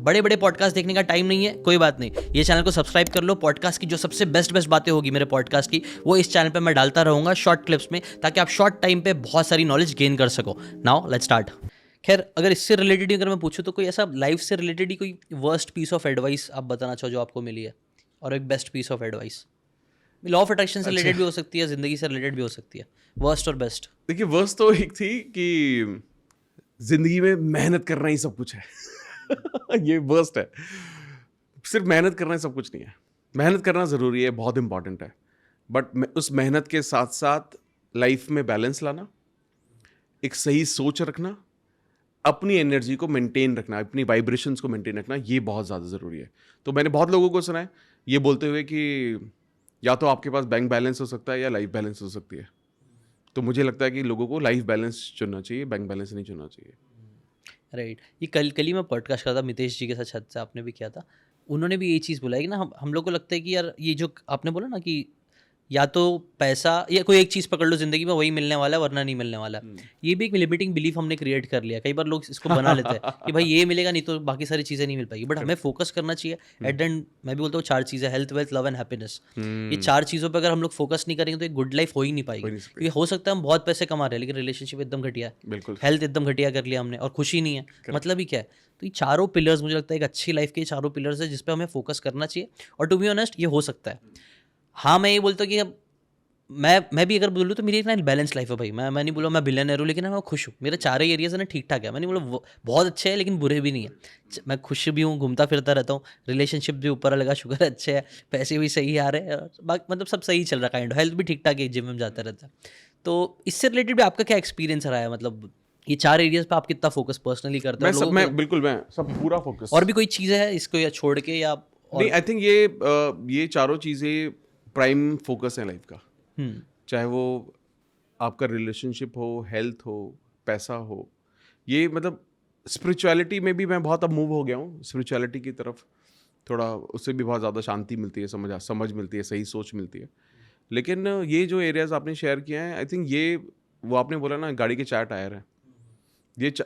बड़े बड़े पॉडकास्ट देखने का टाइम नहीं है, कोई बात नहीं, ये चैनल को सब्सक्राइब कर लो। पॉडकास्ट की जो सबसे बेस्ट बातें होगी मेरे पॉडकास्ट की, वो इस चैनल पे मैं डालता रहूँगा शॉर्ट क्लिप्स में, ताकि आप शॉर्ट टाइम पे बहुत सारी नॉलेज गेन कर सको। Now let's start. खैर, अगर इससे रिलेटेड अगर मैं पूछूँ तो कोई ऐसा लाइफ से रिलेटेड ही कोई वर्स्ट पीस ऑफ एडवाइस आप बताना चाहो जो आपको मिली है, और एक best piece of advice. Law of attraction से रिलेटेड भी हो सकती है, जिंदगी से रिलेटेड भी हो सकती है। वर्स्ट और बेस्ट। देखिए, वर्स्ट तो एक थी कि जिंदगी में मेहनत करना ही सब कुछ है। ये वर्स्ट है। सिर्फ मेहनत करना ही सब कुछ नहीं है। मेहनत करना ज़रूरी है, बहुत इंपॉर्टेंट है, बट उस मेहनत के साथ साथ लाइफ में बैलेंस लाना, एक सही सोच रखना, अपनी एनर्जी को मेंटेन रखना, अपनी वाइब्रेशंस को मेंटेन रखना, ये बहुत ज़्यादा ज़रूरी है। तो मैंने बहुत लोगों को सुना है ये बोलते हुए कि या तो आपके पास बैंक बैलेंस हो सकता है या लाइफ बैलेंस हो सकती है। तो मुझे लगता है कि लोगों को लाइफ बैलेंस चुनना चाहिए, बैंक बैलेंस नहीं चुनना चाहिए। राइट। ये कल ही मैं पॉडकास्ट कर रहा था मितेश जी के साथ, शायद से आपने भी किया था। उन्होंने भी ये चीज़ बोला है कि ना हम लोग को लगता है कि यार ये जो आपने बोला ना कि या तो पैसा या कोई एक चीज़ पकड़ लो ज़िंदगी में, वही मिलने वाला है वरना नहीं मिलने वाला है। ये भी एक लिमिटिंग बिलीफ हमने क्रिएट कर लिया। कई बार लोग इसको बना लेते हैं कि भाई ये मिलेगा नहीं तो बाकी सारी चीज़ें नहीं मिल पाएगी। बट हमें फोकस करना चाहिए। एट द एंड मैं भी बोलता हूँ 4 चीज़ें, health, wealth, love and happiness. ये 4 चीज़ों पर अगर हम लोग फोकस नहीं करेंगे तो एक गुड लाइफ हो ही नहीं पाएगी। क्योंकि हो सकता है हम बहुत पैसे कमा रहे हैं लेकिन रिलेशनशिप एकदम घटिया है, बिल्कुल, हेल्थ एकदम घटिया कर लिया हमने और खुशी नहीं है, मतलब ही क्या है। तो ये चारों पिलर्स मुझे लगता है एक अच्छी लाइफ के चारों पिलर्स है जिस पे हमें फोकस करना चाहिए। और टू बी ऑनेस्ट ये हो सकता है। हाँ, मैं ये बोलता हूँ कि अब मैं भी अगर बोलूँ तो मेरी एक ना बैलेंस लाइफ है भाई। मैं नहीं बोला मैं बिलियनर हूँ, लेकिन मैं खुश हूँ। मेरे चारों एरियाज है ना ठीक ठाक है। मैं नहीं बोला बहुत अच्छे हैं लेकिन बुरे भी नहीं है। मैं खुश भी हूँ, घूमता फिरता रहता हूँ, रिलेशनशिप भी ऊपर लगा, शुगर अच्छे है, पैसे भी सही आ रहे हैं, मतलब सब सही चल रहा है काइंड। हेल्थ भी ठीक ठाक है, जिम में जाता रहता है। तो इससे रिलेटेड भी आपका क्या एक्सपीरियंस रहा है? मतलब ये 4 एरियाज पे आप कितना फोकस पर्सनली करते हो? मैं सब पूरा फोकस। और भी कोई चीज़ है इसको या छोड़ के या नहीं, आई थिंक ये चारों चीज़ें प्राइम फोकस है लाइफ का। चाहे वो आपका रिलेशनशिप हो, हेल्थ हो, पैसा हो, ये मतलब स्पिरिचुअलिटी में भी मैं बहुत अब मूव हो गया हूँ। स्पिरिचुअलिटी की तरफ थोड़ा, उससे भी बहुत ज़्यादा शांति मिलती है, समझ मिलती है, सही सोच मिलती है। लेकिन ये जो एरियाज आपने शेयर किए हैं, आई थिंक ये वो आपने बोला ना गाड़ी के 4 टायर हैं,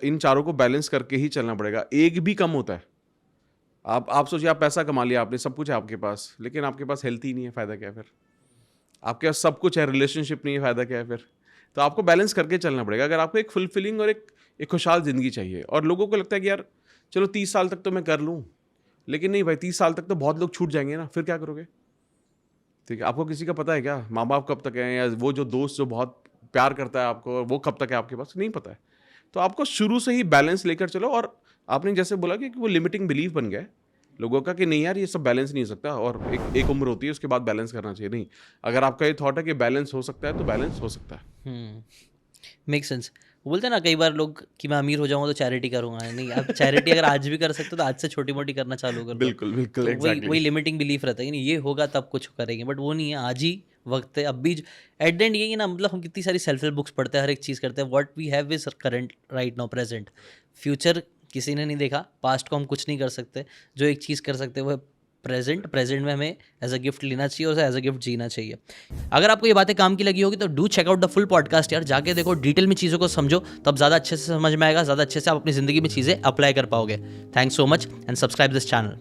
इन चारों को बैलेंस करके ही चलना पड़ेगा। एक भी कम होता है। आप सोचिए, आप पैसा कमा लिया आपने, सब कुछ है आपके पास, लेकिन आपके पास हेल्थ ही नहीं है, फ़ायदा क्या है फिर? आपके पास सब कुछ है, रिलेशनशिप नहीं है, फ़ायदा क्या है फिर? तो आपको बैलेंस करके चलना पड़ेगा अगर आपको एक फुलफिलिंग और एक खुशहाल ज़िंदगी चाहिए। और लोगों को लगता है कि यार चलो 30 साल तक तो मैं कर लूँ, लेकिन नहीं भाई, 30 साल तक तो बहुत लोग छूट जाएंगे ना, फिर क्या करोगे? ठीक है, आपको किसी का पता है क्या माँ बाप कब तक हैं, या वो जो दोस्त जो बहुत प्यार करता है आपको, वो कब तक है आपके पास? नहीं पता है। तो आपको शुरू से ही बैलेंस लेकर चलो। और आपने जैसे बोला कि वो लिमिटिंग बिलीफ बन गया है लोगों का कि नहीं यार ये सब बैलेंस नहीं हो सकता, और एक उम्र होती है उसके बाद बैलेंस करना चाहिए। नहीं, अगर आपका ये थॉट है कि बैलेंस हो सकता है तो बैलेंस हो सकता है। Make sense. बोलते हैं ना कई बार लोग कि मैं अमीर हो जाऊंगा तो चैरिटी करूंगा। नहीं, आप चैरिटी अगर आज भी कर सकते हो तो आज से छोटी मोटी करना चालू कर दो। बिल्कुल बिल्कुल, तो एग्जैक्टली। वही लिमिटिंग बिलीफ रहता है कि नहीं ये होगा तब कुछ करेंगे, बट वो नहीं है। आज ही वक्त है, अब भी। एट द एंड यही ना, मतलब हम कितनी सारी सेल्फ हेल्प बुक्स पढ़ते हैं, हर एक चीज़ करते हैं। What we have is current, right now, present. Future किसी ने नहीं देखा, पास्ट को हम कुछ नहीं कर सकते। जो एक चीज़ कर सकते हैं वो है प्रेजेंट में हमें एज अ गिफ्ट लेना चाहिए और उसे एज अ गिफ्ट जीना चाहिए। अगर आपको ये बातें काम की लगी होगी तो do check out the full podcast यार। जाके देखो, डिटेल में चीज़ों को समझो, तब ज़्यादा अच्छे से समझ में आएगा, ज़्यादा अच्छे से आप अपनी ज़िंदगी में चीज़ें अप्लाई कर पाओगे। Thanks so much and subscribe this channel.